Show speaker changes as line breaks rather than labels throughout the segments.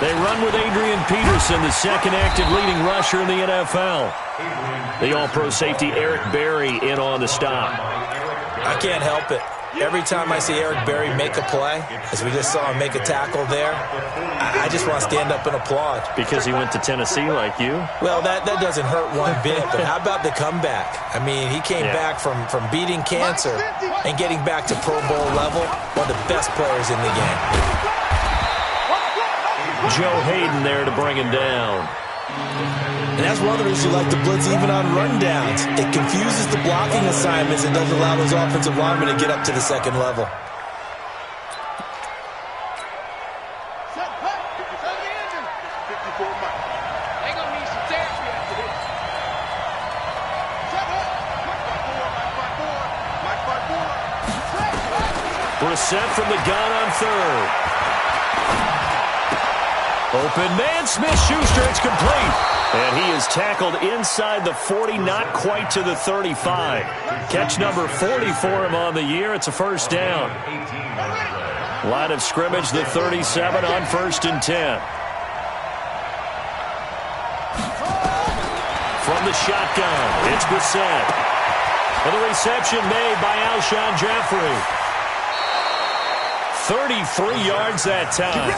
They run with Adrian Peterson, the second active leading rusher in the NFL. The All-Pro safety Eric Berry in on the stop.
I can't help it. Every time I see Eric Berry make a play, as we just saw him make a tackle there, I just want to stand up and applaud.
Because he went to Tennessee like you?
Well, that doesn't hurt one bit, but how about the comeback? I mean, he came back from beating cancer and getting back to Pro Bowl level, one of the best players in the game.
Joe Hayden there to bring him down.
And that's one of the reasons you like to blitz even on rundowns. It confuses the blocking assignments and doesn't allow those offensive linemen to get up to the second level.
Brissett from the gun on third. Open man, Smith-Schuster, it's complete. And he is tackled inside the 40, not quite to the 35. Catch number 40 for him on the year. It's a first down. Line of scrimmage, the 37 on 1st and 10. From the shotgun, it's Brissett. And the reception made by Alshon Jeffrey. 33 yards that time.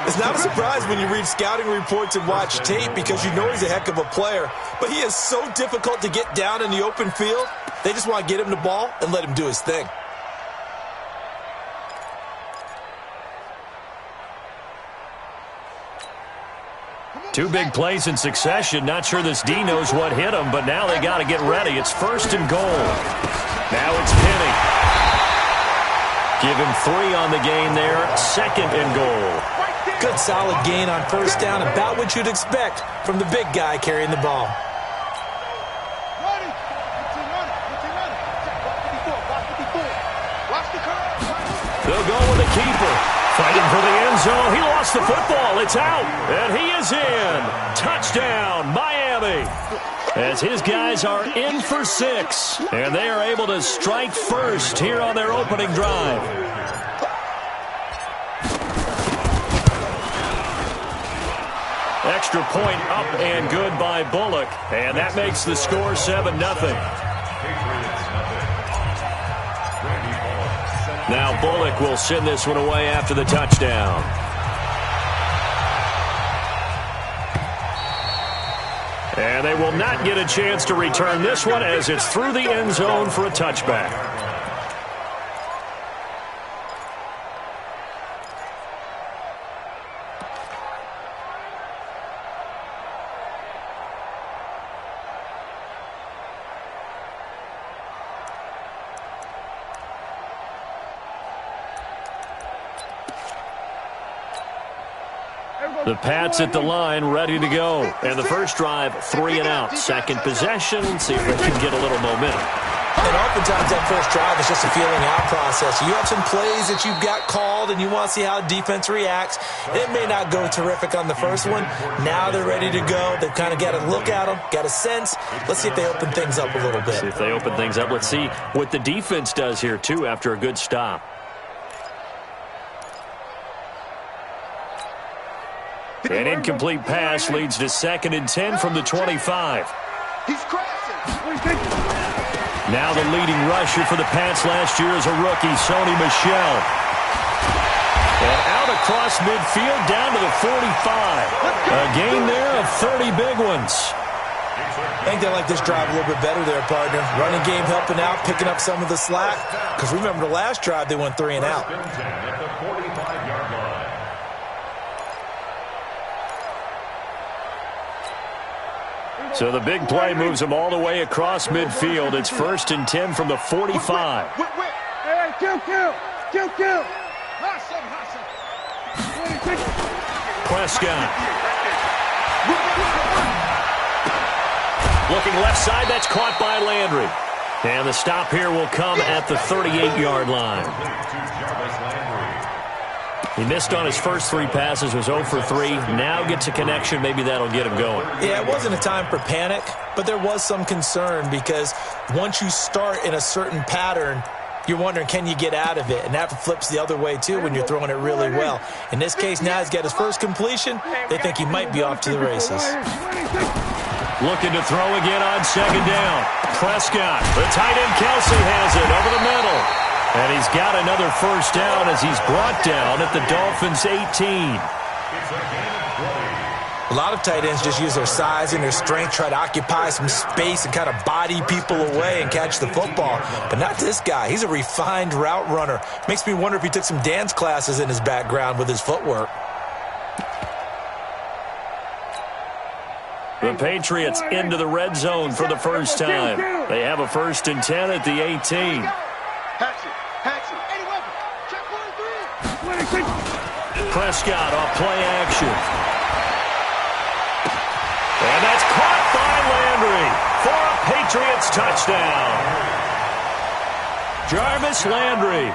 It's not a surprise when you read scouting reports and watch tape because you know he's a heck of a player. But he is so difficult to get down in the open field. They just want to get him the ball and let him do his thing.
Two big plays in succession. Not sure this D knows what hit him, but now they got to get ready. It's 1st and goal. Now it's Penny. Give him 3 on the gain there. 2nd and goal.
Good solid gain on 1st down, about what you'd expect from the big guy carrying the ball.
They'll go with the keeper. Fighting for the end zone. He lost the football. It's out. And he is in. Touchdown, Miami. As his guys are in for 6. And they are able to strike first here on their opening drive. Extra point up and good by Bullock. And that makes the score 7-0. Now Bullock will send this one away after the touchdown. And they will not get a chance to return this one as it's through the end zone for a touchback. The Pats at the line, ready to go. And the first drive, 3 and out. Second possession, see if they can get a little momentum.
And oftentimes that first drive is just a feeling out process. You have some plays that you've got called and you want to see how defense reacts. It may not go terrific on the first one. Now they're ready to go. They've kind of got to look at them, got a sense. Let's see if they open things up a little bit.
See if they open things up. Let's see what the defense does here, too, after a good stop. An incomplete pass leads to 2nd and 10 from the 25.
He's crashing.
Now the leading rusher for the Pats last year is a rookie, Sony Michel. And out across midfield down to the 45. A gain there of 30 big ones.
I think they like this drive a little bit better there, partner. Running game helping out, picking up some of the slack. Because remember the last drive, they went 3 and out.
So the big play moves them all the way across midfield. It's 1st and 10 from the 45.
Hey, kill.
Prescott. Looking left side, that's caught by Landry. And the stop here will come at the 38-yard line. He missed on his first 3 passes, was 0 for 3. Now gets a connection. Maybe that'll get him going.
Yeah, it wasn't a time for panic, but there was some concern because once you start in a certain pattern, You're wondering, can you get out of it? And that flips the other way, too, when you're throwing it really well. In this case, now he's got his first completion. They think he might be off to the races.
Looking to throw again on second down. Prescott, the tight end Kelsey has it over the middle. And he's got another first down as he's brought down at the Dolphins' 18.
A lot of tight ends just use their size and their strength, try to occupy some space and kind of body people away and catch the football. But not this guy. He's a refined route runner. Makes me wonder if he took some dance classes in his background with his footwork.
The Patriots into the red zone for the first time. They have a 1st and 10 at the 18. Prescott off play action. And that's caught by Landry for a Patriots touchdown. Jarvis Landry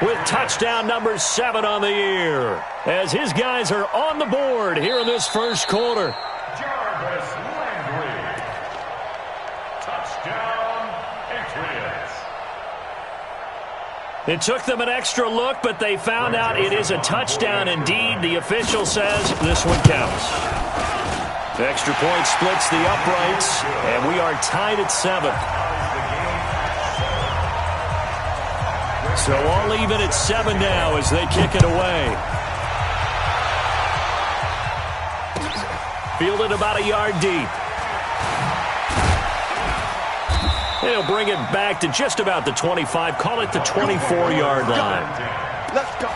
with touchdown number 7 on the year as his guys are on the board here in this first quarter.
Jarvis Landry. Touchdown, Patriots.
It took them an extra look, but they found out it is a touchdown indeed. The official says this one counts. Extra point splits the uprights, and we are tied at 7. So all even at 7 now as they kick it away. Fielded about a yard deep. And he'll bring it back to just about the 25. Call it the 24-yard line.
Let's go.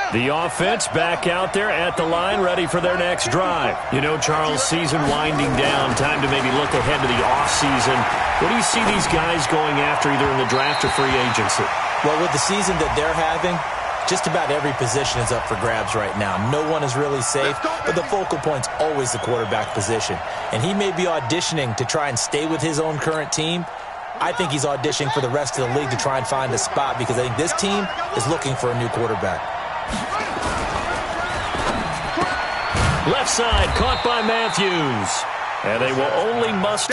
The offense back out there at the line, ready for their next drive. You know, Charles, season winding down, time to maybe look ahead to the offseason. What do you see these guys going after either in the draft or free agency?
Well, with the season that they're having, just about every position is up for grabs right now. No one is really safe, but the focal point's always the quarterback position. And he may be auditioning to try and stay with his own current team. I think he's auditioning for the rest of the league to try and find a spot because I think this team is looking for a new quarterback.
Left side caught by Matthews. And they will only must.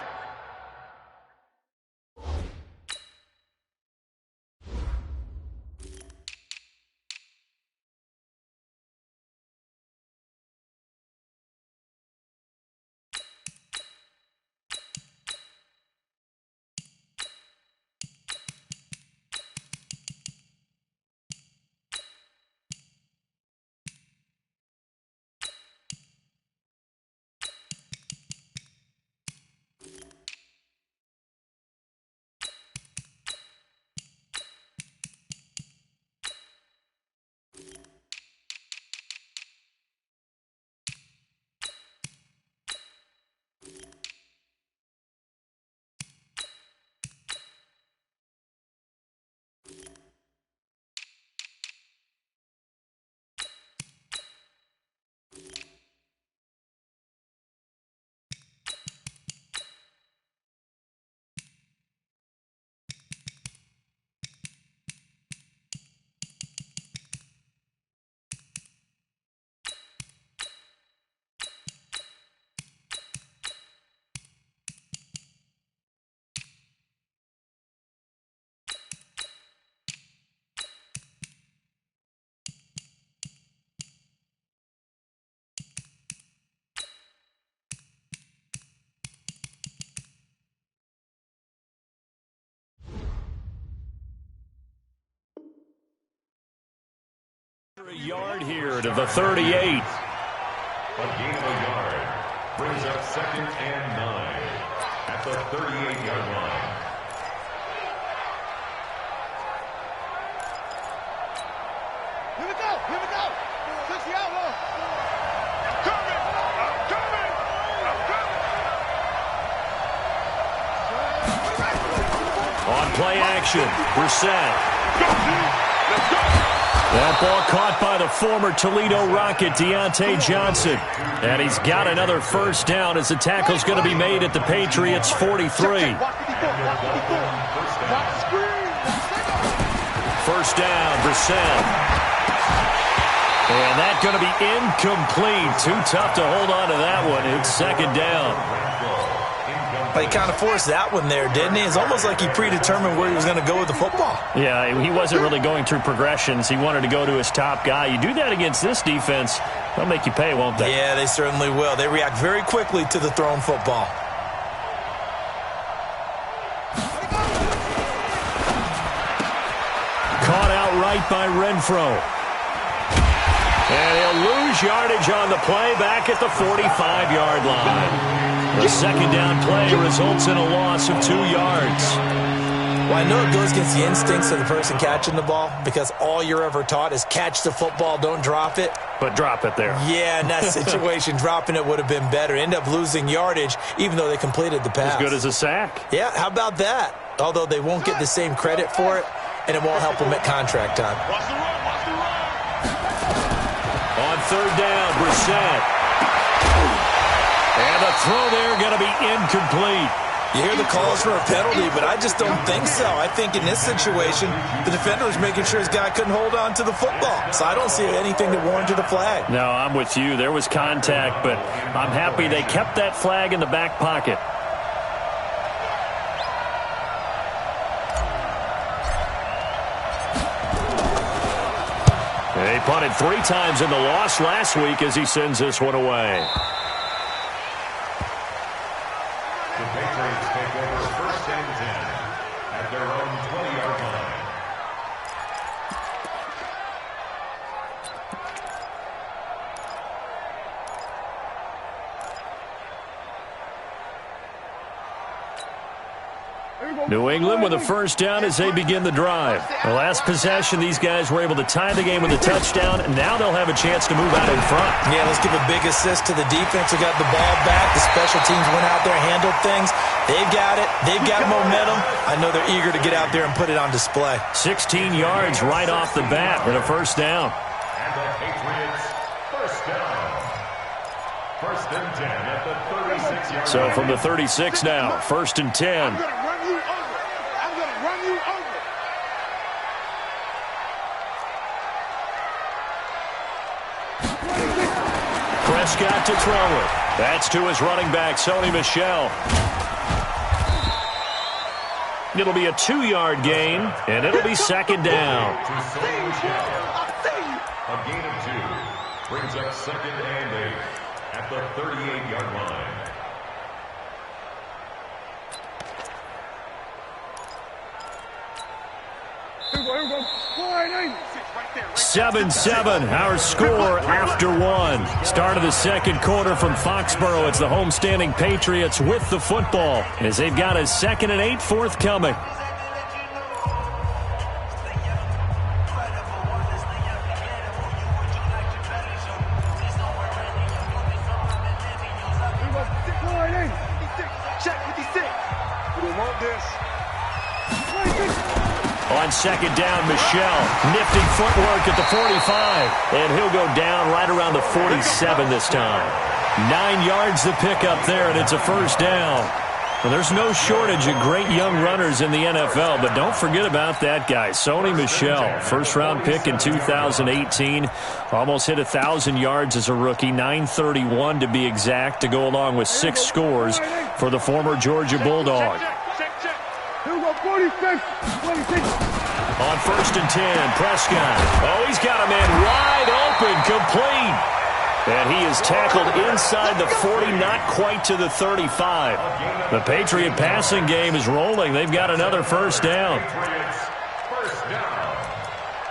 A yard here to the 38.
A gain of a yard brings up 2nd and 9 at the 38-yard line.
Here we go. Here we go. Switch the outlaw. Coming. I'm coming. I'm coming.
On play action, Brissett.
Let's go.
That ball caught by the former Toledo Rocket, Deontay Johnson. And he's got another first down as the tackle's going to be made at the Patriots' 43. First down, Brissett. And that's going to be incomplete. Too tough to hold on to that one. It's 2nd down.
He kind of forced that one there, didn't he? It's almost like he predetermined where he was going to go with the football.
Yeah, he wasn't really going through progressions. He wanted to go to his top guy. You do that against this defense, they'll make you pay, won't they?
Yeah, they certainly will. They react very quickly to the thrown football.
Caught outright by Renfro. And he'll lose yardage on the play back at the 45-yard line. The second down play results in a loss of 2 yards.
Well, I know it goes against the instincts of the person catching the ball because all you're ever taught is catch the football, don't drop it.
But drop it there.
Yeah, in that situation, dropping it would have been better. End up losing yardage even though they completed the pass.
As good as a sack.
Yeah, how about that? Although they won't get the same credit for it, and it won't help them at contract time.
Watch the run, watch the run.
On third down, Brissett. And the throw there going to be incomplete.
You hear the calls for a penalty, but I just don't think so. I think in this situation, the defender was making sure his guy couldn't hold on to the football. So I don't see anything that warranted a flag.
No, I'm with you. There was contact, but I'm happy they kept that flag in the back pocket. He punted 3 times in the loss last week as he sends this one away.
The Patriots take over first and 10 at their own 20-yard line.
New England with a first down as they begin the drive. The last possession, these guys were able to tie the game with a touchdown, and now they'll have a chance to move out in front.
Yeah, let's give a big assist to the defense who got the ball back. The special teams went out there, handled things. They've got it. They've got momentum. I know they're eager to get out there and put it on display.
16 yards right off the bat with a first down.
And the Patriots, first down. First and 10 at the 36-yard line.
So from the 36 now, first and 10.
I'm going to run you over. I'm going to run you over.
Prescott to throw it. That's to his running back, Sony Michel. It'll be a 2-yard gain, and it'll be second down.
To Sony Michel. A gain of 2. Brings up second and 8 at the 38-yard line.
7-7, our score after 1. Start of the second quarter from Foxborough. It's the homestanding Patriots with the football as they've got a 2nd and 8 forthcoming. On second down, Michel. Nifty footwork at the 45. And he'll go down right around the 47 this time. 9 yards to pick up there, and it's a first down. Well, there's no shortage of great young runners in the NFL, but don't forget about that guy, Sony Michel. First-round pick in 2018. Almost hit 1,000 yards as a rookie. 931 to be exact, to go along with 6 scores for the former Georgia Bulldog. On first and 10, Prescott. Oh, he's got a man wide open, complete. And he is tackled inside the 40, not quite to the 35. The Patriot passing game is rolling. They've got another first down.
First down.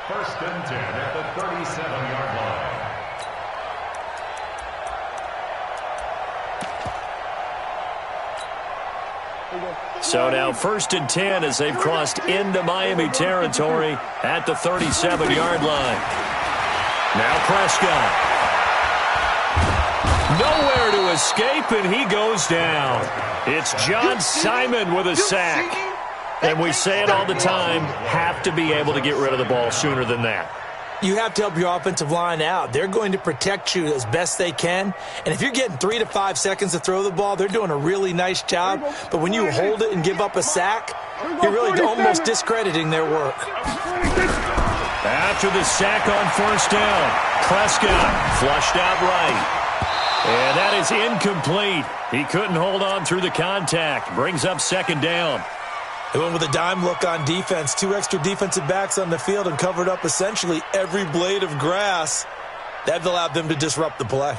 First and 10 at the 37-yard line.
So now first and 10 as they've crossed into Miami territory at the 37-yard line. Now Prescott. Nowhere to escape, and he goes down. It's John Simon with a sack. And we say it all the time, have to be able to get rid of the ball sooner than that.
You have to help your offensive line out. They're going to protect you as best they can. And if you're getting 3 to 5 seconds to throw the ball, they're doing a really nice job. But when you hold it and give up a sack, you're really almost discrediting their work.
After the sack on first down, Prescott flushed out right. And that is incomplete. He couldn't hold on through the contact. Brings up second down.
They went with a dime look on defense. 2 extra defensive backs on the field and covered up essentially every blade of grass. That allowed them to disrupt the play.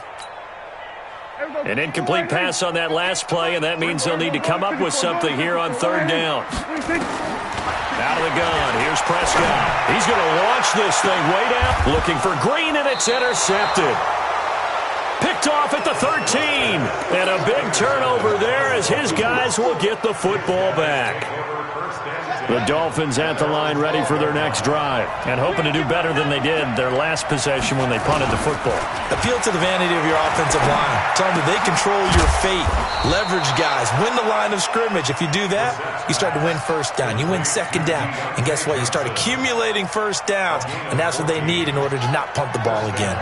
An incomplete pass on that last play, and that means they'll need to come up with something here on third down. Out of the gun, here's Prescott. He's going to launch this thing way down. Looking for Green, and it's intercepted. Picked off at the 13. And a big turnover there as his guys will get the football back. The Dolphins at the line ready for their next drive and hoping to do better than they did their last possession when they punted the football.
Appeal to the vanity of your offensive line. Tell them that they control your fate. Leverage guys. Win the line of scrimmage. If you do that, you start to win first down. You win second down. And guess what? You start accumulating first downs. And that's what they need in order to not punt the ball again.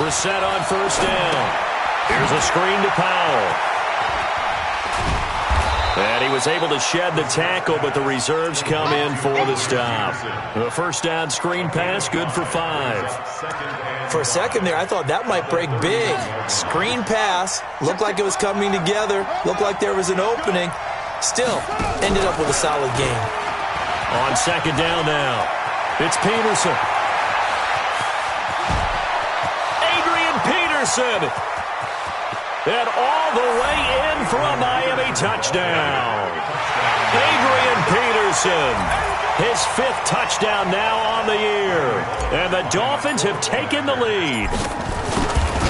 We're set on first down. Here's a screen to Powell. And he was able to shed the tackle, but the reserves come in for the stop. The first down screen pass, good for 5.
For a second there, I thought that might break big. Screen pass, looked like it was coming together, looked like there was an opening. Still, ended up with a solid game.
On second down now, it's Peterson. And all the way in for a Miami touchdown. Adrian Peterson, his 5th touchdown now on the year. And the Dolphins have taken the lead.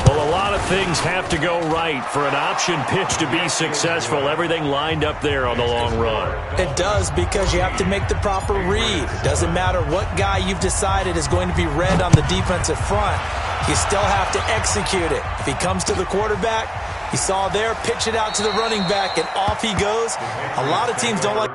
Well, a lot of things have to go right for an option pitch to be successful. Everything lined up there on the long run.
It does, because you have to make the proper read. Doesn't matter what guy you've decided is going to be read on the defensive front. You still have to execute it. If he comes to the quarterback, you saw there, pitch it out to the running back, and off he goes. A lot of teams don't like...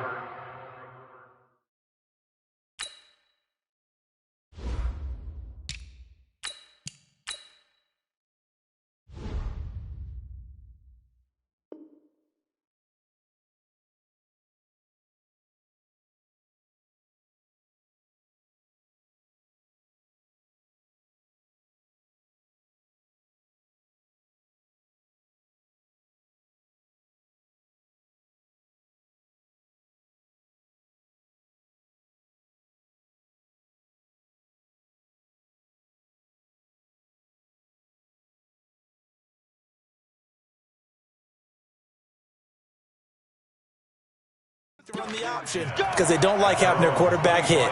to run the option because they don't like having their quarterback hit.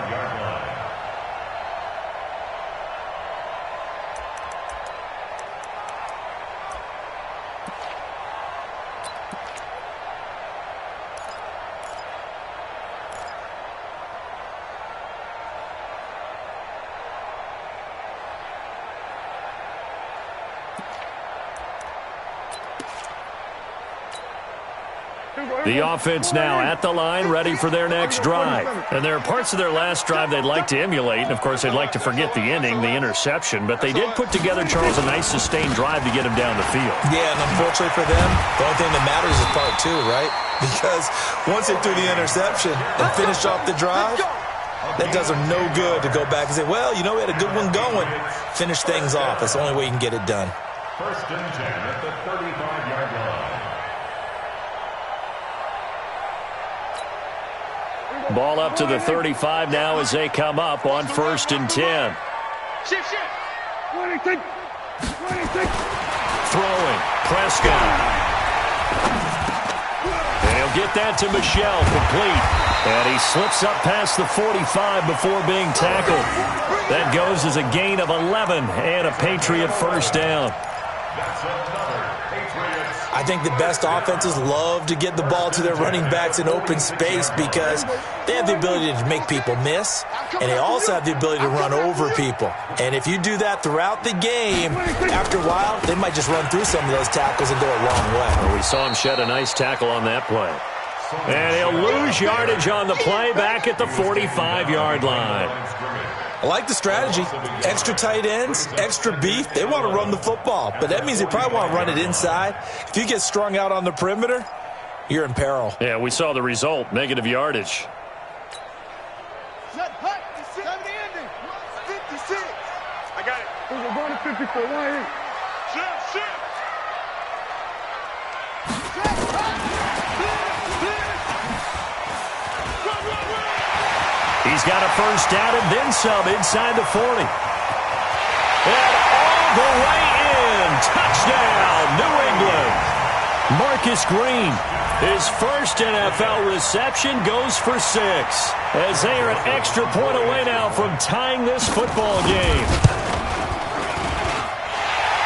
The offense now at the line, ready for their next drive. And there are parts of their last drive they'd like to emulate, and, of course, they'd like to forget the ending, the interception. But they did put together, Charles, a nice sustained drive to get him down the field.
Yeah, and unfortunately for them, the only thing that matters is part 2, right? Because once they threw the interception and finished off the drive, that does them no good to go back and say, well, you know, we had a good one going. Finish things off. That's the only way you can get it done.
First and 10 at the 35-yard line.
Ball up to the 35 now as they come up on first and 10.
Shift.
Throwing, Prescott. And he'll get that to Michel, complete. And he slips up past the 45 before being tackled. That goes as a gain of 11 and a Patriot first down.
That's another Patriots.
I think the best offenses love to get the ball to their running backs in open space because they have the ability to make people miss, and they also have the ability to run over people. And if you do that throughout the game, after a while, they might just run through some of those tackles and go a long way.
Well, we saw him shed a nice tackle on that play. And he'll lose yardage on the play back at the 45-yard line.
I like the strategy. Extra tight ends, extra beef. They want to run the football, but that means they probably want to run it inside. If you get strung out on the perimeter, you're in peril.
Yeah, we saw the result, negative yardage.
50 for 1. Sit.
He's got a first down and then some inside the 40. And all the way in. Touchdown, New England. Marcus Green, his first NFL reception, goes for 6. As they are an extra point away now from tying this football game.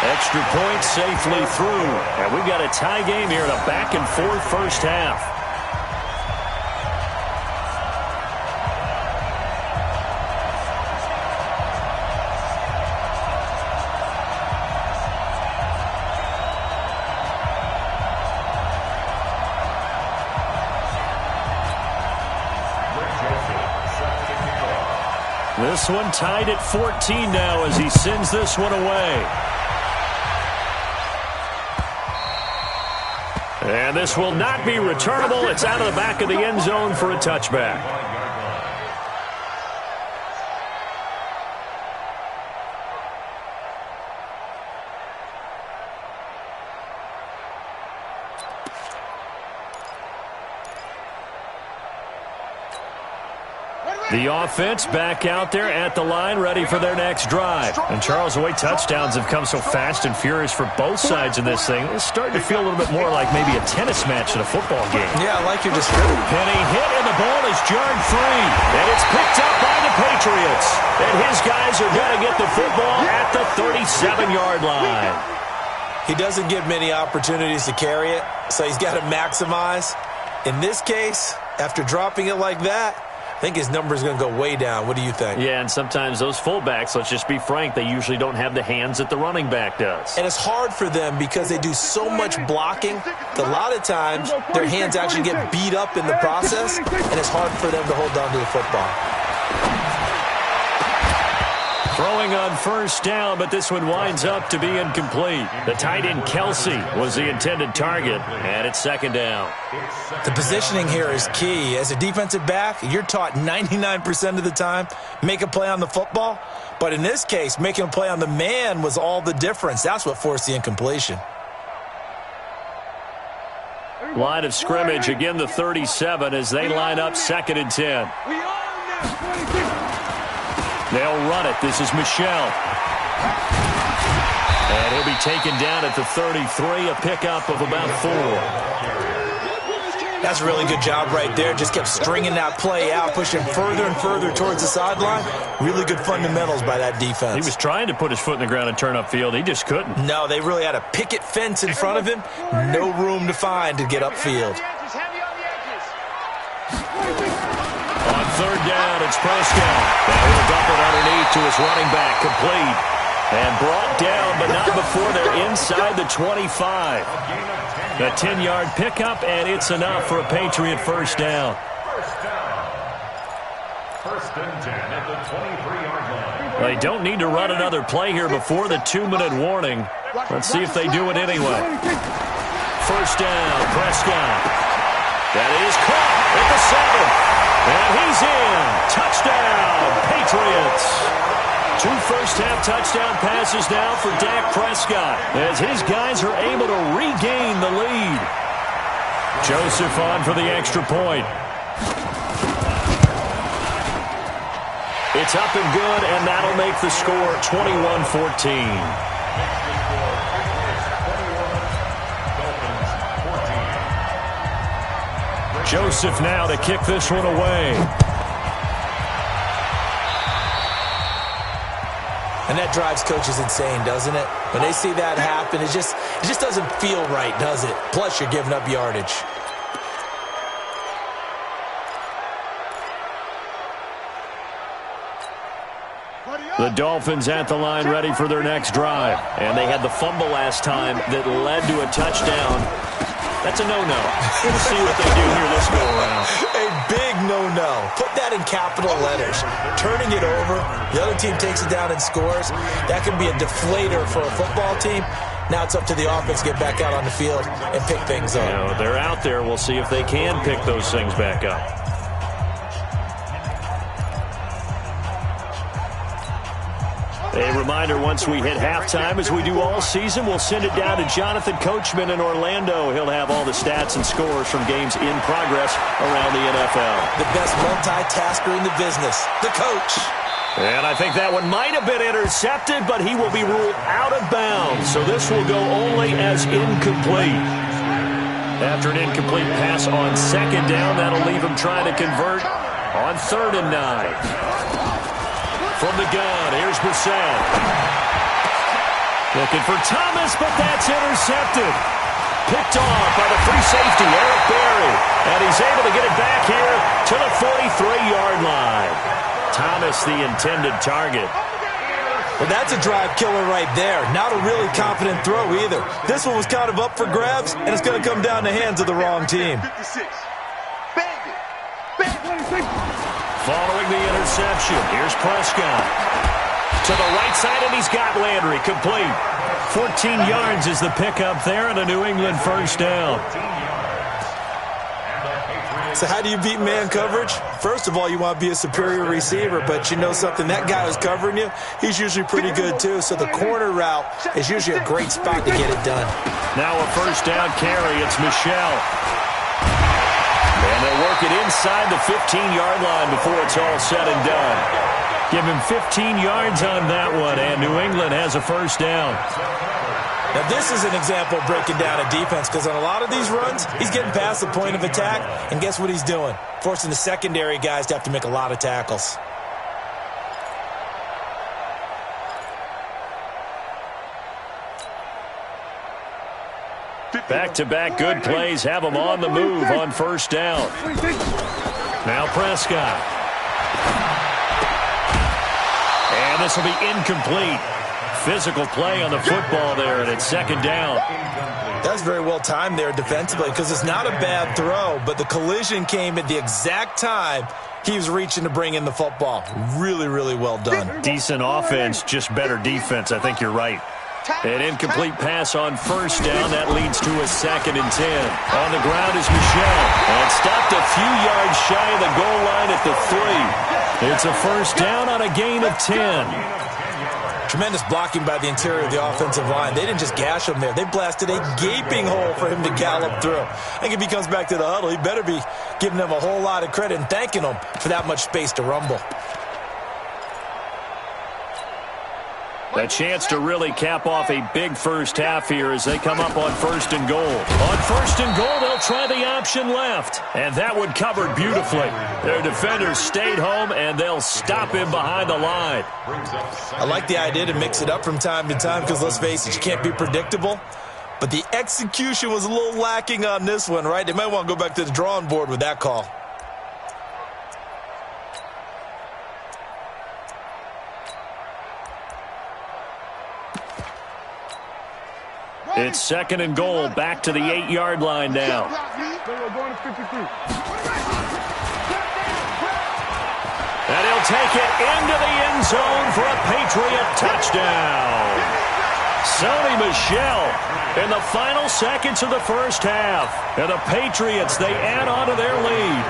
Extra point safely through. And we've got a tie game here in a back-and-forth first half. This one tied at 14 now as he sends this one away. And this will not be returnable. It's out of the back of the end zone for a touchback. The offense back out there at the line, ready for their next drive. And Charles, the way touchdowns have come so fast and furious for both sides in this thing, it's starting to feel a little bit more like maybe a tennis match in a football game.
Yeah, I like your description.
Penny hit, and the ball is jarred free. And it's picked up by the Patriots. And his guys are going to get the football at the 37-yard line.
He doesn't get many opportunities to carry it, so he's got to maximize. In this case, after dropping it like that, I think his number is going to go way down. What do you think?
Yeah, and sometimes those fullbacks, let's just be frank, they usually don't have the hands that the running back does.
And it's hard for them because they do so much blocking that a lot of times their hands actually get beat up in the process, and it's hard for them to hold on to the football.
Throwing on first down, but this one winds up to be incomplete. The tight end Kelsey was the intended target, and it's second down.
The positioning here is key. As a defensive back, you're taught 99% of the time, make a play on the football. But in this case, making a play on the man was all the difference. That's what forced the incompletion.
Line of scrimmage, again the 37 as they line up 2nd and 10. They'll run it. This is Michel. And he'll be taken down at the 33, a pickup of about 4.
That's a really good job right there. Just kept stringing that play out, pushing further and further towards the sideline. Really good fundamentals by that defense.
He was trying to put his foot in the ground and turn upfield. He just couldn't.
No, they really had a picket fence in front of him. No room to find to get upfield.
On 3rd down, it's Prescott. Now he'll dump it underneath to his running back, complete. And brought down, but not before they're inside the 25. A 10-yard pickup, and it's enough for a Patriot first down.
First and 10 at the 23-yard line.
They don't need to run another play here before the 2-minute warning. Let's see if they do it anyway. First down, Prescott. That is caught at the 7. And he's in. Touchdown, Patriots. 2 first-half touchdown passes now for Dak Prescott as his guys are able to regain the lead. Joseph on for the extra point. It's up and good, and that'll make the score 21-14. Joseph now to kick this one away.
And that drives coaches insane, doesn't it? When they see that happen, it just doesn't feel right, does it? Plus, you're giving up yardage.
The Dolphins at the line ready for their next drive. And they had the fumble last time that led to a touchdown. That's a no-no. We'll see what they do here this go-around.
A big no-no. Put that in capital letters. Turning it over, the other team takes it down and scores. That can be a deflator for a football team. Now it's up to the offense to get back out on the field and pick things up.
You know, they're out there. We'll see if they can pick those things back up. A reminder, once we hit halftime, as we do all season, we'll send it down to Jonathan Coachman in Orlando. He'll have all the stats and scores from games in progress around the NFL.
The best multitasker in the business, the coach.
And I think that one might have been intercepted, but he will be ruled out of bounds. So this will go only as incomplete. After an incomplete pass on second down, that'll leave him trying to convert on 3rd and 9. From the gun, here's Brissett. Looking for Thomas, but that's intercepted. Picked off by the free safety, Eric Berry. And he's able to get it back here to the 43-yard line. Thomas, the intended target.
Well, that's a drive killer right there. Not a really confident throw either. This one was kind of up for grabs, and it's going to come down the hands of the wrong team.
Following the interception, here's Prescott. To the right side, and he's got Landry complete. 14 yards is the pickup there, and a New England first down.
So how do you beat man coverage? First of all, you want to be a superior receiver, but you know something, that guy who's covering you, he's usually pretty good too. So the corner route is usually a great spot to get it done.
Now a first down carry, it's Michelle. And they'll work it inside the 15-yard line before it's all said and done. Give him 15 yards on that one, and New England has a first down.
Now, this is an example of breaking down a defense, because on a lot of these runs, he's getting past the point of attack, and guess what he's doing? Forcing the secondary guys to have to make a lot of tackles.
Back-to-back good plays have him on the move on first down. Now Prescott. And this will be incomplete. Physical play on the football there, and it's second down.
That's very well timed there defensively, because it's not a bad throw, but the collision came at the exact time he was reaching to bring in the football. Really, really well done.
Decent offense, just better defense. I think you're right. An incomplete pass on first down. That leads to a 2nd and 10. On the ground is Michelle. And stopped a few yards shy of the goal line at the 3. It's a first down on a gain of 10.
Tremendous blocking by the interior of the offensive line. They didn't just gash him there. They blasted a gaping hole for him to gallop through. I think if he comes back to the huddle, he better be giving them a whole lot of credit and thanking them for that much space to rumble.
A chance to really cap off a big first half here as they come up on 1st and goal. On 1st and goal, they'll try the option left. And that one covered beautifully. Their defenders stayed home, and they'll stop him behind the line.
I like the idea to mix it up from time to time, because let's face it, you can't be predictable. But the execution was a little lacking on this one, right? They might want to go back to the drawing board with that call.
It's 2nd and goal, back to the 8-yard line now. And he'll take it into the end zone for a Patriot touchdown. Sony Michel in the final seconds of the first half. And the Patriots, they add on to their lead.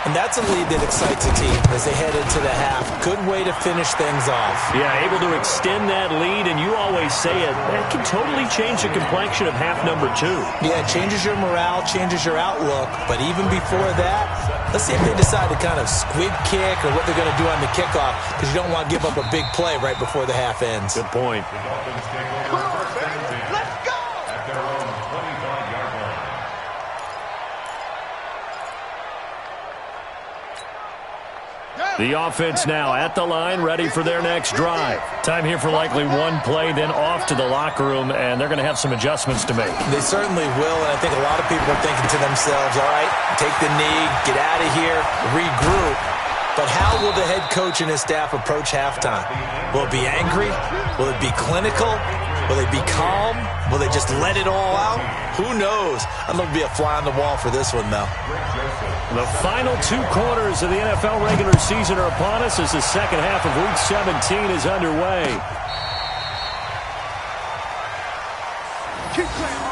And that's a lead that excites a team as they head into the half. Good way to finish things off.
Yeah, able to extend that lead, and you always say it, that can totally change the complexion of half number 2.
Yeah, it changes your morale, changes your outlook. But even before that, let's see if they decide to kind of squib kick or what they're going to do on the kickoff, because you don't want to give up a big play right before the half ends.
Good point.
Let's go!
At their own 25-yard line.
The offense now at the line, ready for their next drive. Time here for likely one play, then off to the locker room, and they're going to have some adjustments to make.
They certainly will, and I think a lot of people are thinking to themselves, all right, take the knee, get out of here, regroup. But how will the head coach and his staff approach halftime? Will it be angry? Will it be clinical? Will they be calm? Will they just let it all out? Who knows? I'd love to be a fly on the wall for this one, though.
The final 2 quarters of the NFL regular season are upon us as the second half of Week 17 is underway.
Keep playing.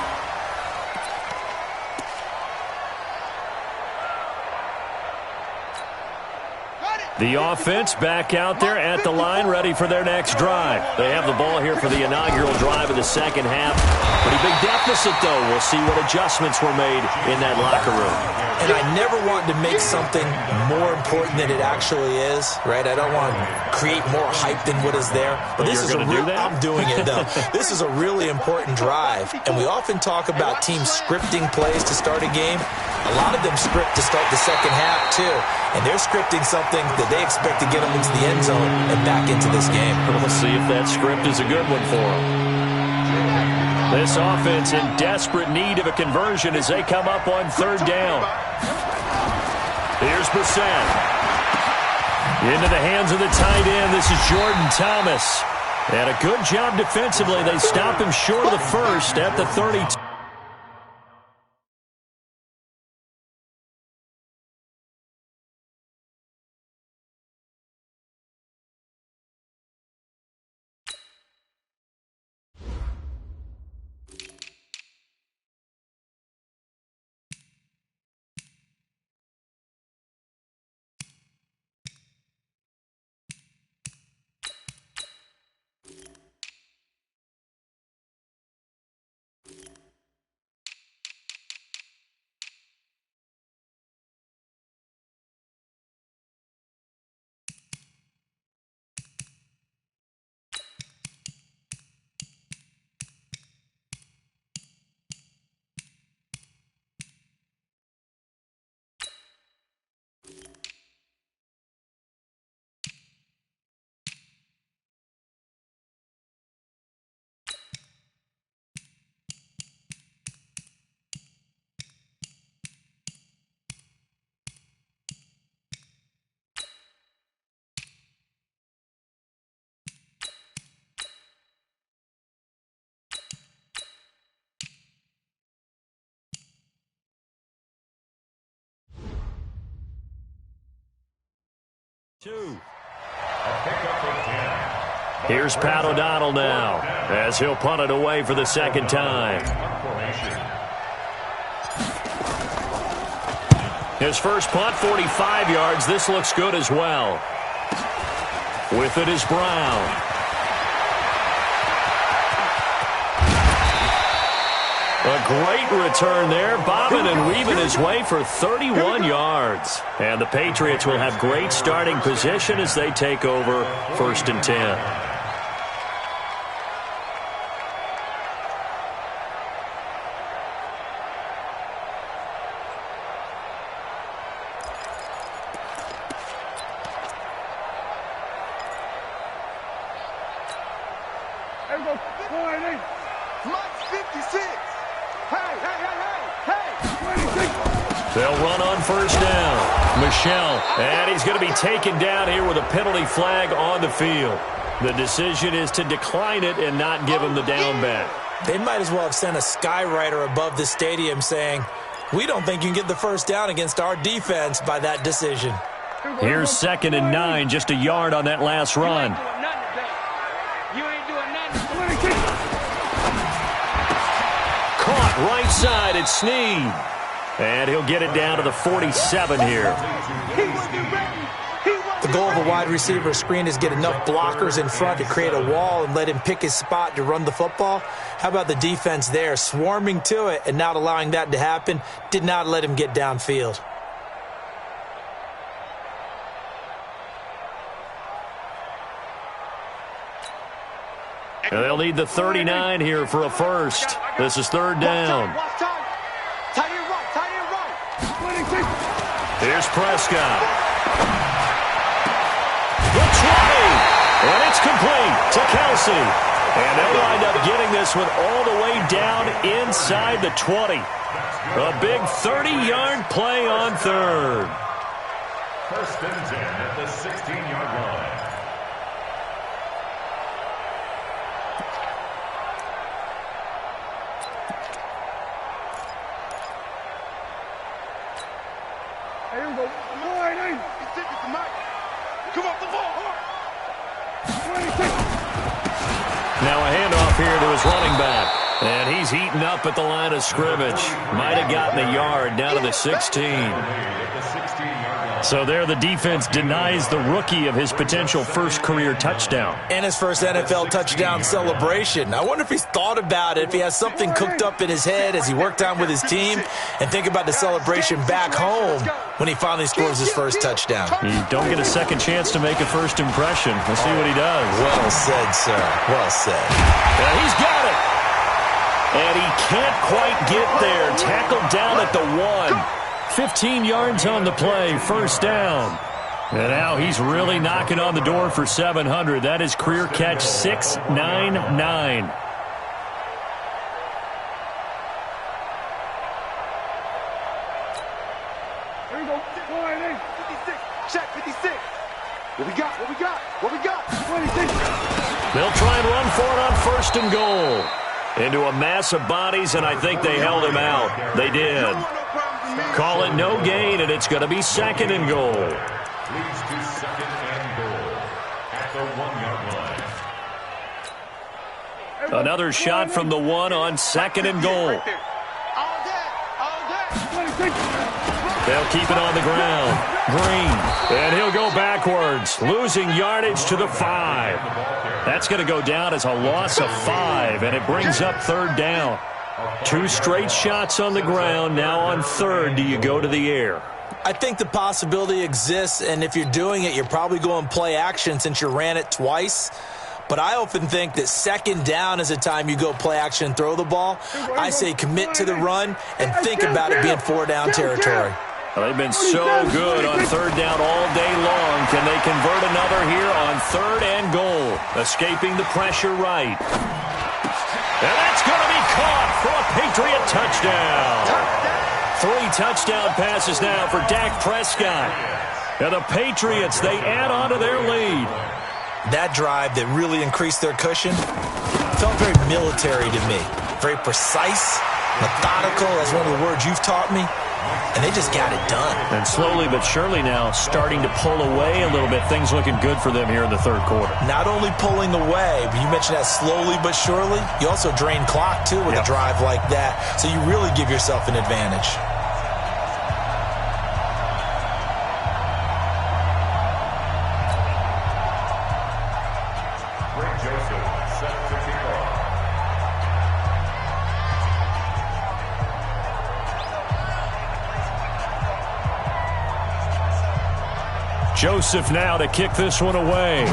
Got it.
The offense back out there at the line, ready for their next drive. They have the ball here for the inaugural drive of the second half. Pretty big deficit, though. We'll see what adjustments were made in that locker room.
And I never want to make something more important than it actually is, right? I don't want to create more hype than what is there. But this is I'm doing it, though. This is a really important drive. And we often talk about teams scripting plays to start a game. A lot of them script to start the second half, too. And they're scripting something that they expect to get them into the end zone and back into this game.
We'll see if that script is a good one for them. This offense in desperate need of a conversion as they come up on third down. Here's Brissett. Into the hands of the tight end. This is Jordan Thomas. And a good job defensively. They stop him short of the first at the 32. Here's Pat O'Donnell now as he'll punt it away for the second time. His first punt, 45 yards. This looks good as well. With it is Brown. A great return there, bobbing and weaving his way for 31 yards. And the Patriots will have great starting position as they take over 1st and 10. They'll run on first down. Michel, and he's going to be taken down here with a penalty flag on the field. The decision is to decline it and not give him the down back.
They might as well have sent a skywriter above the stadium saying, we don't think you can get the first down against our defense by that decision.
Here's 2nd and 9, just a yard on that last run. Caught right side, it's Snead. And he'll get it down to the 47 here.
The goal of a wide receiver screen is get enough blockers in front to create a wall and let him pick his spot to run the football. How about the defense there, swarming to it and not allowing that to happen? Did not let him get downfield.
And they'll need the 39 here for a first. This is 3rd down. Here's Prescott. The 20. And it's complete to Kelsey. And they'll wind up getting this one all the way down inside the 20. A big 30-yard play on 3rd.
1st and 10 at the 16-yard line.
Now a handoff here to his running back. And he's eaten up at the line of scrimmage. Might have gotten a yard down to the 16. So there the defense denies the rookie of his potential first career touchdown.
And his first NFL touchdown celebration. I wonder if he's thought about it, if he has something cooked up in his head as he worked on with his team, and think about the celebration back home when he finally scores his first touchdown.
You don't get a second chance to make a first impression. We'll see what he does.
Well said, sir. Well said.
And he's got it. And he can't quite get there. Tackled down at the 1. 15 yards on the play, first down. And now he's really knocking on the door for 700. That is career catch 699.
Here we go. 56. Check 56. What we got? What we got? What we got? 26.
They'll try and run for it on first and goal. Into a mass of bodies, and I think they held him out. They did. Call it no gain, and it's going to be second and goal.
Leads to second and goal at the 1-yard line.
Another shot from the 1 on second and goal.
All day. All day. 26.
They'll keep it on the ground. Green. And he'll go backwards, losing yardage to the 5. That's going to go down as a loss of 5, and it brings up third down. 2 straight shots on the ground. Now on third, do you go to the air?
I think the possibility exists, and if you're doing it, you're probably going play action since you ran it twice. But I often think that second down is a time you go play action and throw the ball. I say commit to the run and think about it being 4-down territory.
Well, they've been so good on third down all day long. Can they convert another here on third and goal? Escaping the pressure right. And that's going to be caught for a Patriot touchdown. 3 touchdown passes now for Dak Prescott. And the Patriots, they add on to their lead.
That drive that really increased their cushion felt very military to me. Very precise, methodical, that's one of the words you've taught me. And they just got it done.
And slowly but surely now starting to pull away a little bit. Things looking good for them here in the third quarter.
Not only pulling away, but you mentioned that slowly but surely. You also drain clock, too, with a drive like that. So you really give yourself an advantage.
Joseph now to kick this one away.
The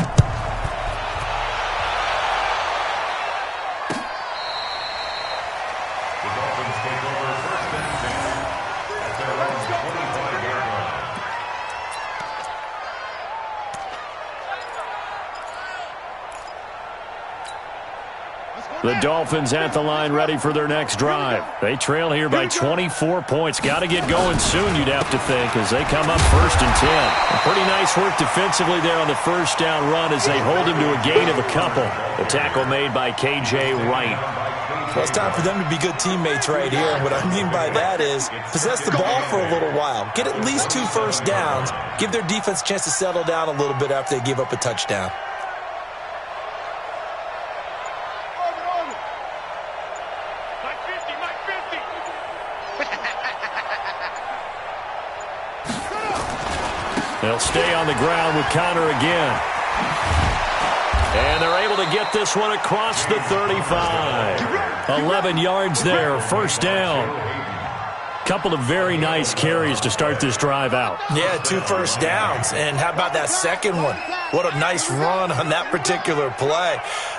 Dolphins take over first and 10 at their own 25-yard line.
The Dolphins at the line ready for their next drive. They trail here by 24 points. Got to get going soon, you'd have to think, as they come up first and 10. A pretty nice work defensively there on the first down run as they hold him to a gain of a couple. The tackle made by K.J. Wright.
Well, it's time for them to be good teammates right here. And what I mean by that is possess the ball for a little while. Get at least 2 first downs. Give their defense a chance to settle down a little bit after they give up a touchdown.
They'll stay on the ground with Connor again. And they're able to get this one across the 35. 11 yards there, first down. Couple of very nice carries to start this drive out.
Yeah, 2 first downs. And how about that second one? What a nice run on that particular play.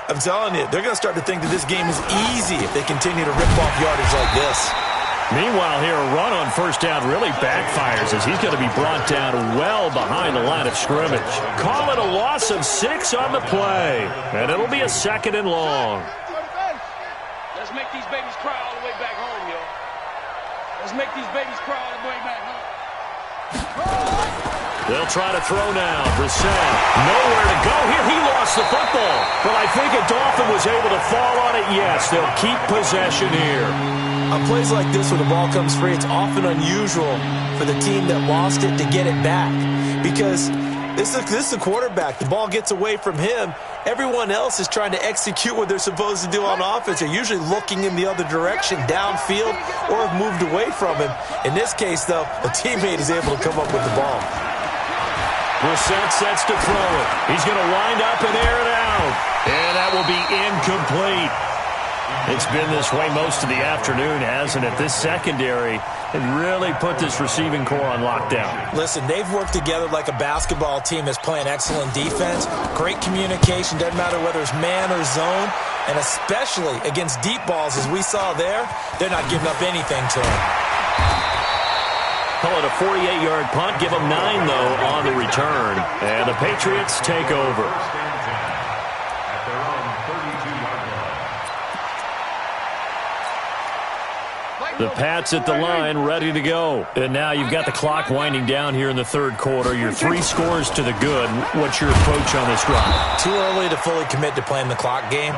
I'm telling you, they're going to start to think that this game is easy if they continue to rip off yardage like this.
Meanwhile, here, a run on first down really backfires as he's going to be brought down well behind the line of scrimmage. Call it a loss of 6 on the play, and it'll be a second and long.
Let's make these babies cry all the way back home, yo. Let's make these babies cry all the way back home.
They'll try to throw now. Brissett, nowhere to go here. He lost the football. But I think a Dolphin was able to fall on it. Yes, they'll keep possession here.
On plays like this where the ball comes free, it's often unusual for the team that lost it to get it back. Because This is the quarterback. The ball gets away from him. Everyone else is trying to execute what they're supposed to do on offense. They're usually looking in the other direction, downfield, or have moved away from him. In this case, though, a teammate is able to come up with the ball.
Brissett sets to throw it. He's going to wind up and air it out. And that will be incomplete. It's been this way most of the afternoon, hasn't it? This secondary has really put this receiving core on lockdown.
Listen, they've worked together like a basketball team that's playing excellent defense. Great communication, doesn't matter whether it's man or zone. And especially against deep balls, as we saw there, they're not giving up anything to them.
Call it a 48-yard punt. Give them 9, though, on the return. And the Patriots take over. The Pats at the line, ready to go. And now you've got the clock winding down here in the third quarter. You're 3 scores to the good. What's your approach on this drive?
Too early to fully commit to playing the clock game.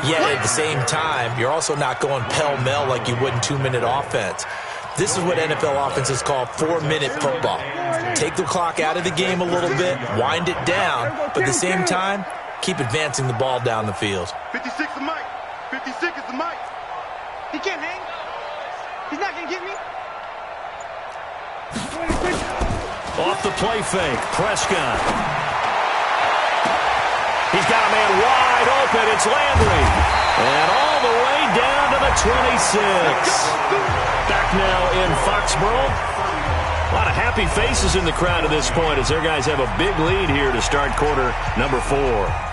Yet at the same time, you're also not going pell-mell like you would in 2-minute offense. This is what NFL offenses call 4-minute football. Take the clock out of the game a little bit, wind it down, but at the same time, keep advancing the ball down the field.
56 is Mike. 56 is the Mike. He can't hang. He's not going to get me.
Off the play fake, Prescott. He's got a man wide open. It's Landry. And all the way down to the 26. Back now in Foxborough. A lot of happy faces in the crowd at this point as their guys have a big lead here to start quarter number 4.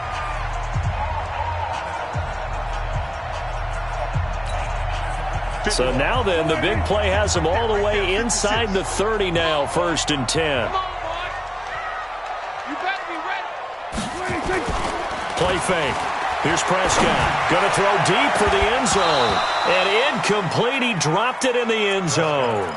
So now then, the big play has them all the way inside the 30 now, 1st and 10.
Come on, boy. You better be ready.
Play fake. Here's Prescott. Going to throw deep for the end zone. And incomplete. He dropped it in the end zone.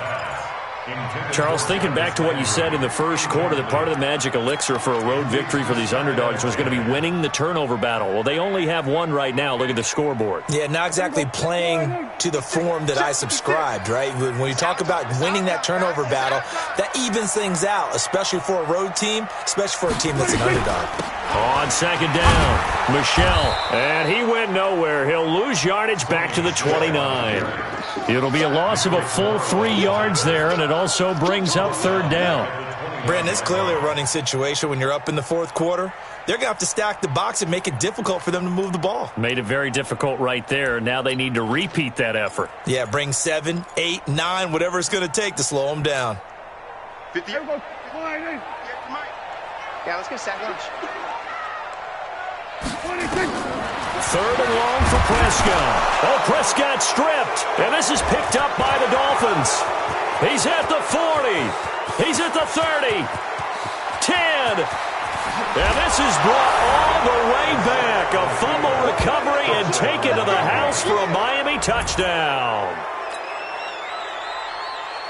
Charles, thinking back to what you said in the first quarter, that part of the magic elixir for a road victory for these underdogs was going to be winning the turnover battle. Well, they only have one right now. Look at the scoreboard.
Yeah, not exactly playing to the form that I subscribed, right? When you talk about winning that turnover battle, that evens things out, especially for a road team, especially for a team that's an underdog.
On second down, Michelle, and he went nowhere. He'll lose yardage back to the 29. It'll be a loss of a full 3 yards there, and it also brings up 3rd down.
Brandon, it's clearly a running situation when you're up in the 4th quarter. They're going to have to stack the box and make it difficult for them to move the ball.
Made it very difficult right there. Now they need to repeat that effort.
Yeah, bring 7, 8, 9, whatever it's going to take to slow them down.
50. Yeah, let's get sack lunch.
3rd and long for Prescott. Oh, Prescott stripped. And this is picked up by the Dolphins. He's at the 40. He's at the 30. 10. And this is brought all the way back. A fumble recovery and taken to the house for a Miami touchdown.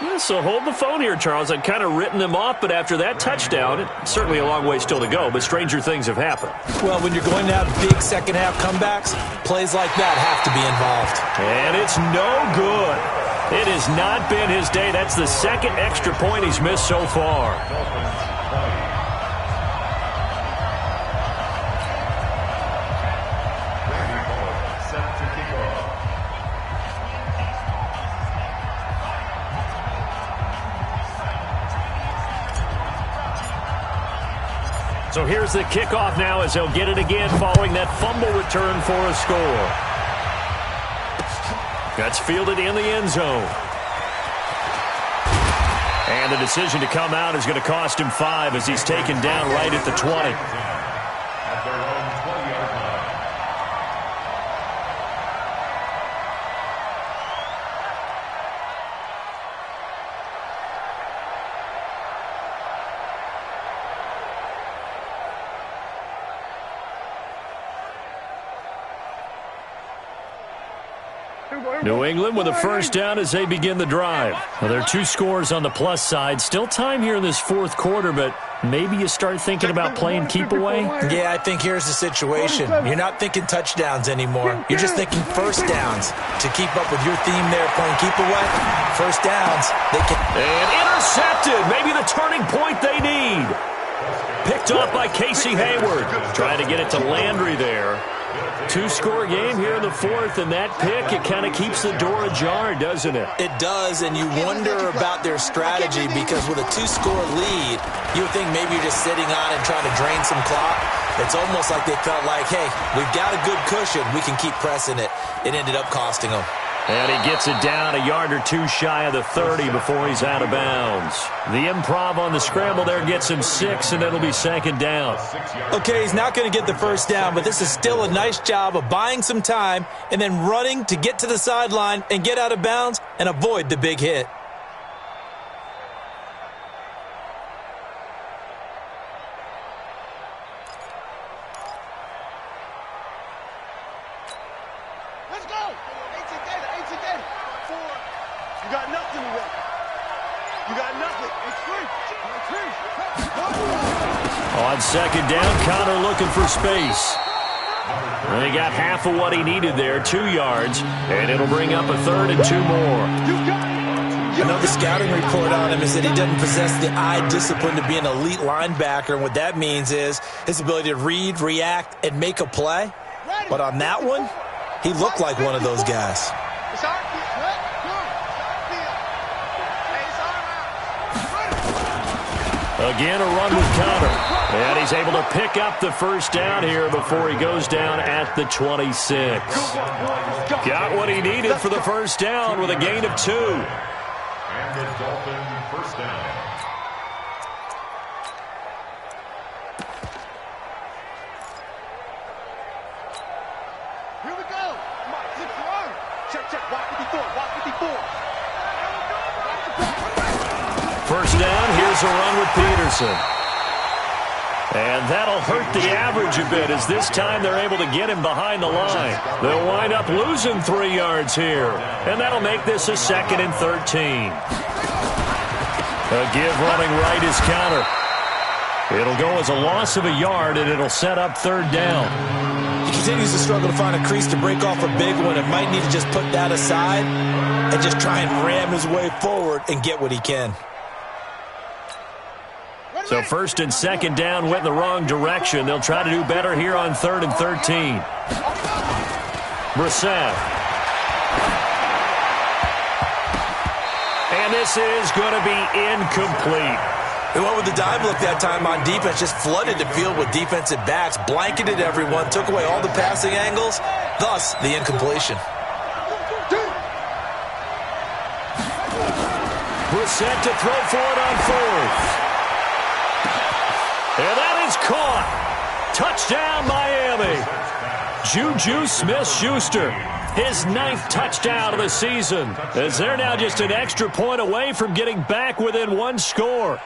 Yeah, so hold the phone here, Charles. I'd kind of written them off, but after that touchdown, it's certainly a long way still to go, but stranger things have happened.
Well, when you're going to have big second-half comebacks, plays like that have to be involved.
And it's no good. It has not been his day. That's the 2nd extra point he's missed so far. So here's the kickoff now as they'll get it again following that fumble return for a score. That's fielded in the end zone. And the decision to come out is going to cost him 5 as he's taken down right at the 20. New England with a first down as they begin the drive. Well, there are 2 scores on the plus side. Still time here in this 4th quarter, but maybe you start thinking about playing keep away?
Yeah, I think here's the situation. You're not thinking touchdowns anymore. You're just thinking first downs. To keep up with your theme there, playing keep away, first downs, they can...
And intercepted. Maybe the turning point they need. Picked off by Casey Hayward. Trying to get it to Landry there. Two-score game here in the fourth, and that pick, it kind of keeps the door ajar, doesn't it?
It does, and you wonder about their strategy because with a two-score lead, you would think maybe you're just sitting on and trying to drain some clock. It's almost like they felt like, hey, we've got a good cushion. We can keep pressing it. It ended up costing them.
And he gets it down a yard or two shy of the 30 before he's out of bounds. The improv on the scramble there gets him 6, and it'll be second down.
Okay, he's not going to get the first down, but this is still a nice job of buying some time and then running to get to the sideline and get out of bounds and avoid the big hit.
You got nothing to win. You got nothing. It's free.
On second down, Connor looking for space. And he got half of what he needed there, 2 yards, and it'll bring up a third and 2 more.
Another scouting report on him is that he doesn't possess the eye discipline to be an elite linebacker, and what that means is his ability to read, react, and make a play. But on that one, he looked like one of those guys.
Again, a run with Connor. And he's able to pick up the first down here before he goes down at the 26. Got what he needed for the first down with a gain of 2.
And the Dolphin first down.
Here we go. Come on, zip your arm. Check. Walk 54. Walk 54.
First down, here's a run with Peterson. And that'll hurt the average a bit as this time they're able to get him behind the line. They'll wind up losing 3 yards here. And that'll make this a 2nd and 13. A give running right is Connor. It'll go as a loss of a yard, and it'll set up 3rd down.
He continues to struggle to find a crease to break off a big one and might need to just put that aside and just try and ram his way forward and get what he can.
So 1st and 2nd down went in the wrong direction. They'll try to do better here on 3rd and 13. Brissett. And this is going to be incomplete.
They went with the dive look that time on defense, just flooded the field with defensive backs, blanketed everyone, took away all the passing angles, thus the incompletion.
Brissett to throw for it on 4th. And that is caught. Touchdown, Miami. Juju Smith-Schuster, his 9th touchdown of the season, as they're now just an extra point away from getting back within 1 score.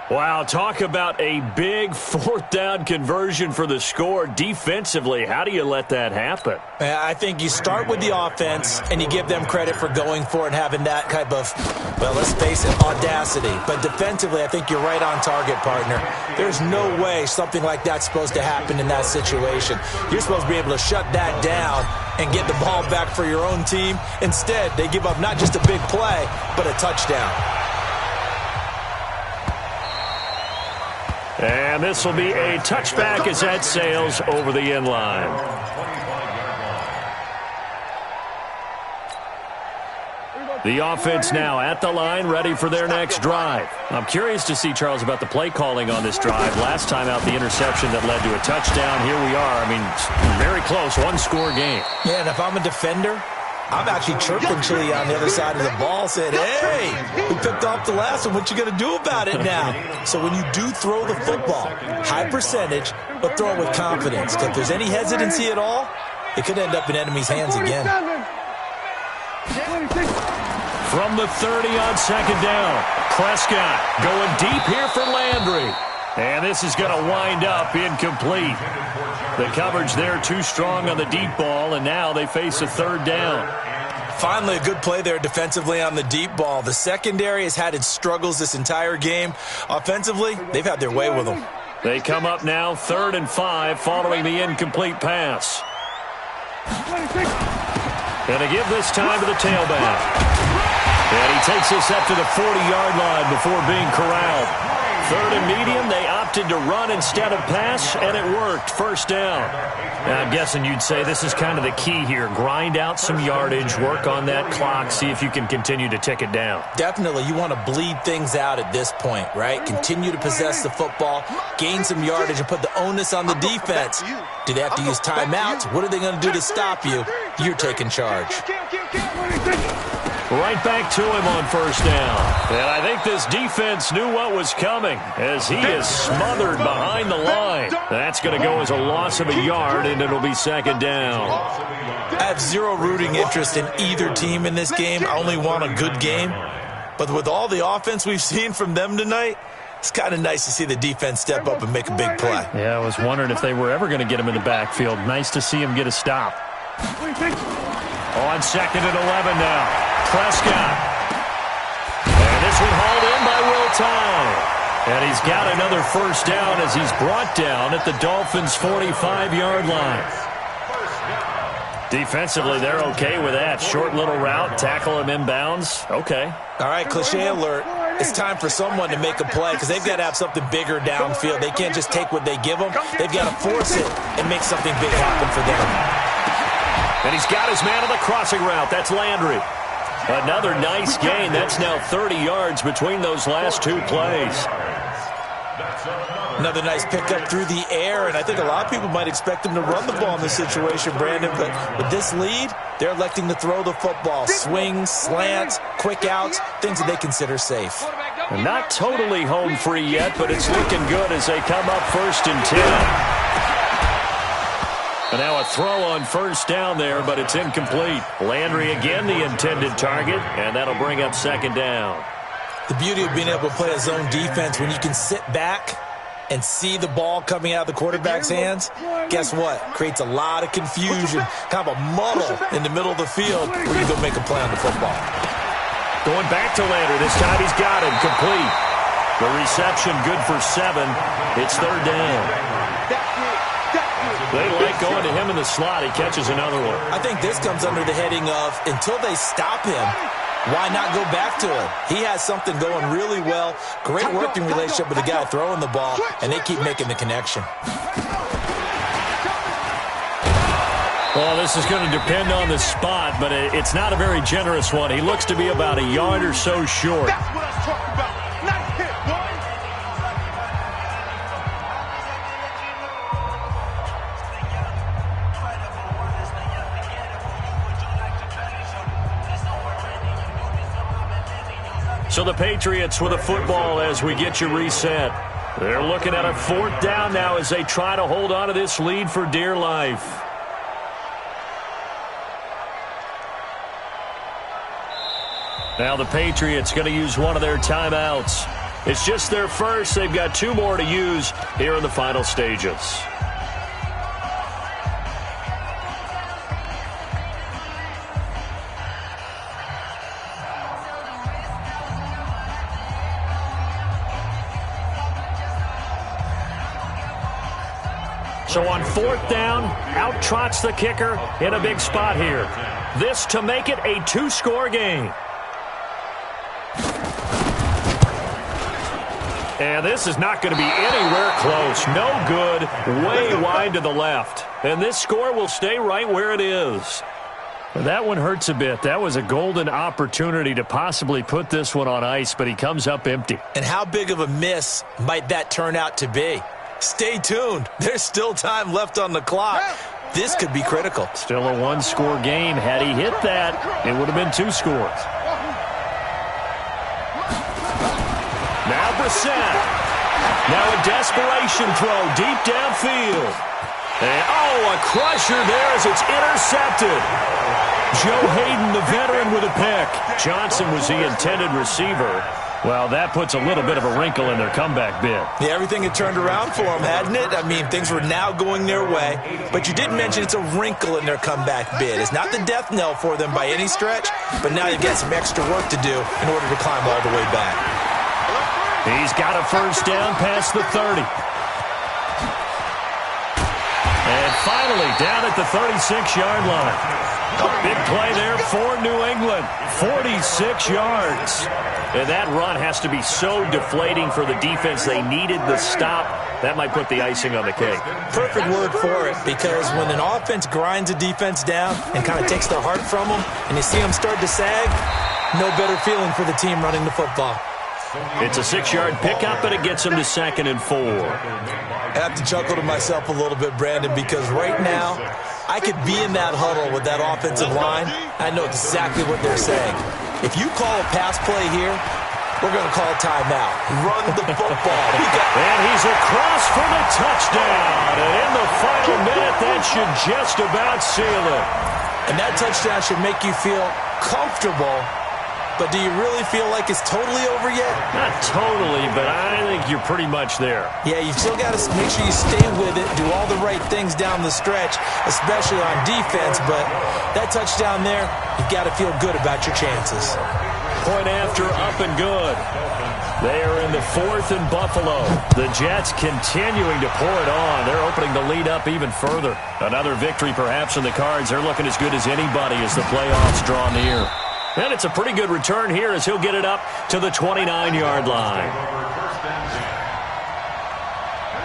Wow, talk about a big 4th down conversion for the score. Defensively, how do you let that happen?
I think you start with the offense, and you give them credit for going for it and having that type of, well, let's face it, audacity. But defensively, I think you're right on target, partner. There's no way something like that's supposed to happen in that situation. You're supposed to be able to shut that down and get the ball back for your own team. Instead, they give up not just a big play, but a touchdown.
And this will be a touchback as that sails over the end line. The offense now at the line, ready for their next drive. I'm curious to see, Charles, about the play calling on this drive. Last time out, the interception that led to a touchdown. Here we are. I mean, very close, 1-score game.
Yeah, and if I'm a defender, I'm actually chirping Chili on the other side of the ball saying, hey, we picked off the last one. What you going to do about it now? So when you do throw the football, high percentage, but throw it with confidence. Because if there's any hesitancy at all, it could end up in enemy's hands again.
From the 30 on 2nd down, Prescott going deep here for Landry. And this is going to wind up incomplete. The coverage there too strong on the deep ball, and now they face a 3rd down.
Finally, a good play there defensively on the deep ball. The secondary has had its struggles this entire game. Offensively, they've had their way with them.
They come up now 3rd and 5 following the incomplete pass. And a give this time to the tailback. And he takes this up to the 40-yard line before being corralled. Third and medium, they opted to run instead of pass, and it worked. First down.
Now, I'm guessing you'd say this is kind of the key here. Grind out some yardage, work on that clock, see if you can continue to tick it down.
Definitely, you want to bleed things out at this point, right? Continue to possess the football, gain some yardage, and put the onus on the defense. Do they have to use timeouts? What are they going to do to stop you? You're taking charge.
Right back to him on first down. And I think this defense knew what was coming as he is smothered behind the line. That's going to go as a loss of a yard, and it'll be second down.
I have zero rooting interest in either team in this game. I only want a good game. But with all the offense we've seen from them tonight, it's kind of nice to see the defense step up and make a big play.
Yeah, I was wondering if they were ever going to get him in the backfield. Nice to see him get a stop.
On second and 11 now. Prescott. And this one hauled in by Will Tye. And he's got another first down as he's brought down at the Dolphins' 45-yard line. Defensively, they're okay with that. Short little route, tackle him inbounds. Okay.
All right, cliche alert. It's time for someone to make a play because they've got to have something bigger downfield. They can't just take what they give them. They've got to force it and make something big happen for them.
And he's got his man on the crossing route. That's Landry. Another nice gain. That's now 30 yards between those last two plays.
Another nice pickup through the air, and I think a lot of people might expect him to run the ball in this situation, Brandon, but with this lead, they're electing to throw the football. Swings, slants, quick outs, things that they consider safe.
And not totally home free yet, but it's looking good as they come up first and 10. And now a throw on first down there, but it's incomplete. Landry again the intended target, and that'll bring up second down.
The beauty of being able to play a zone defense when you can sit back and see the ball coming out of the quarterback's hands, guess what? Creates a lot of confusion, kind of a muddle in the middle of the field where you go make a play on the football.
Going back to Landry. This time he's got him complete. The reception good for 7. It's third down. They like going to him in the slot. He catches another one.
I think this comes under the heading of until they stop him, why not go back to him? He has something going really well. Great working relationship with the guy throwing the ball, and they keep making the connection.
Well, this is going to depend on the spot, but it's not a very generous one. He looks to be about a yard or so short.
That's what I was talking about. Nice hit, boy.
So the Patriots with a football as we get you reset. They're looking at a fourth down now as they try to hold on to this lead for dear life. Now the Patriots going to use one of their timeouts. It's just their first. They've got 2 more to use here in the final stages. So on fourth down, out trots the kicker in a big spot here. This to make it a 2-score game. And this is not going to be anywhere close. No good. Way wide to the left. And this score will stay right where it is. That one hurts a bit. That was a golden opportunity to possibly put this one on ice, but he comes up empty.
And how big of a miss might that turn out to be? Stay tuned. There's still time left on the clock. This could be critical.
Still a 1-score game. Had he hit that, it would have been 2 scores. Now Brissett. Now a desperation throw deep downfield. And, a crusher there as it's intercepted. Joe Hayden, the veteran, with a pick. Johnson was the intended receiver. Well, that puts a little bit of a wrinkle in their comeback bid.
Yeah, everything had turned around for them, hadn't it? I mean, things were now going their way. But you did mention it's a wrinkle in their comeback bid. It's not the death knell for them by any stretch, but now they've got some extra work to do in order to climb all the way back.
He's got a first down past the 30. And finally, down at the 36-yard line. A big play there for New England. 46 yards. And that run has to be so deflating for the defense. They needed the stop. That might put the icing on the cake.
Perfect word for it, because when an offense grinds a defense down and kind of takes their heart from them, and you see them start to sag, no better feeling for the team running the football.
It's a 6-yard pickup, and it gets them to 2nd and 4.
I have to chuckle to myself a little bit, Brandon, because right now I could be in that huddle with that offensive line. I know exactly what they're saying. If you call a pass play here, we're going to call timeout. Run the football.
And he's across for the touchdown. And in the final minute, that should just about seal it.
And that touchdown should make you feel comfortable. But do you really feel like it's totally over yet?
Not totally, but I think you're pretty much there.
Yeah, you've still got to make sure you stay with it, do all the right things down the stretch, especially on defense. But that touchdown there, you've got to feel good about your chances.
Point after, up and good. They are in the 4th and Buffalo. The Jets continuing to pour it on. They're opening the lead up even further. Another victory perhaps in the cards. They're looking as good as anybody as the playoffs draw near. And it's a pretty good return here as he'll get it up to the 29-yard line.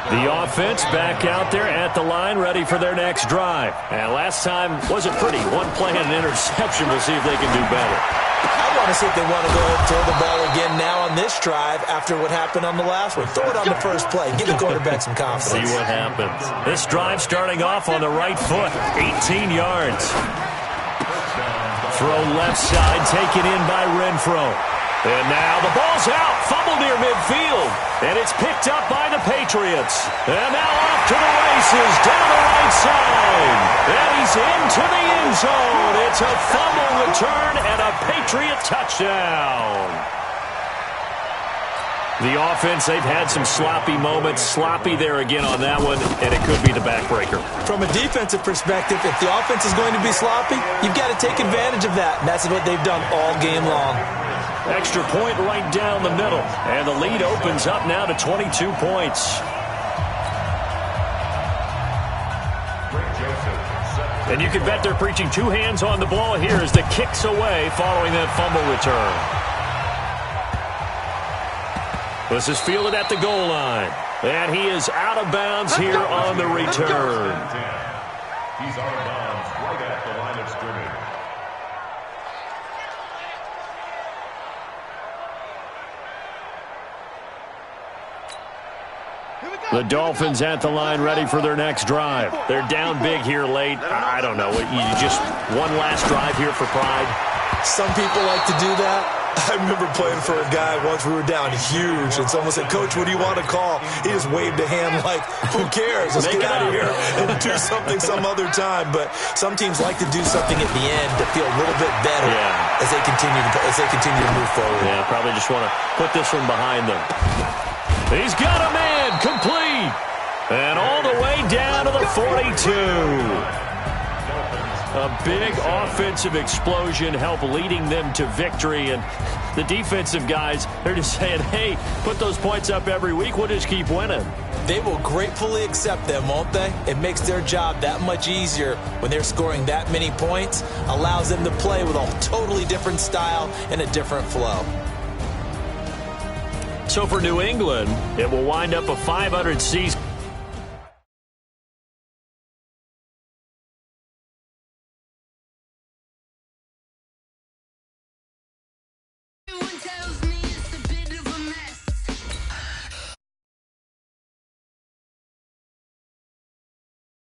The offense back out there at the line, ready for their next drive. And last time wasn't pretty. One play and an interception. We'll see if they can do better.
I want to see if they want to go ahead and throw the ball again now on this drive after what happened on the last one. Throw it on the first play. Give the quarterback some confidence.
See what happens. This drive starting off on the right foot. 18 yards. Throw left side, taken in by Renfro. And now the ball's out, fumble near midfield. And it's picked up by the Patriots. And now off to the races, down the right side. And he's into the end zone. It's a fumble return and a Patriot touchdown. The offense, they've had some sloppy moments. Sloppy there again on that one, and it could be the backbreaker.
From a defensive perspective, if the offense is going to be sloppy, you've got to take advantage of that. And that's what they've done all game long.
Extra point right down the middle. And the lead opens up now to 22 points. And you can bet they're preaching 2 hands on the ball here as the kick's away following that fumble return. This is fielded at the goal line. And he is out of bounds here on the return.
He's out of bounds right at the line of scrimmage.
The Dolphins at the line ready for their next drive. They're down big here late. I don't know. You just one last drive here for pride.
Some people like to do that. I remember playing for a guy once. We were down huge, and someone said, "Coach, what do you want to call?" He just waved a hand like, "Who cares? Let's get out of here and do something some other time." But some teams like to do something at the end to feel a little bit better as they continue to move forward.
Yeah, probably just want to put this one behind them. He's got a man complete, and all the way down to the 42. A big offensive explosion helped leading them to victory. And the defensive guys, they're just saying, hey, put those points up every week. We'll just keep winning.
They will gratefully accept them, won't they? It makes their job that much easier when they're scoring that many points. Allows them to play with a totally different style and a different flow.
So for New England, it will wind up a 500 season.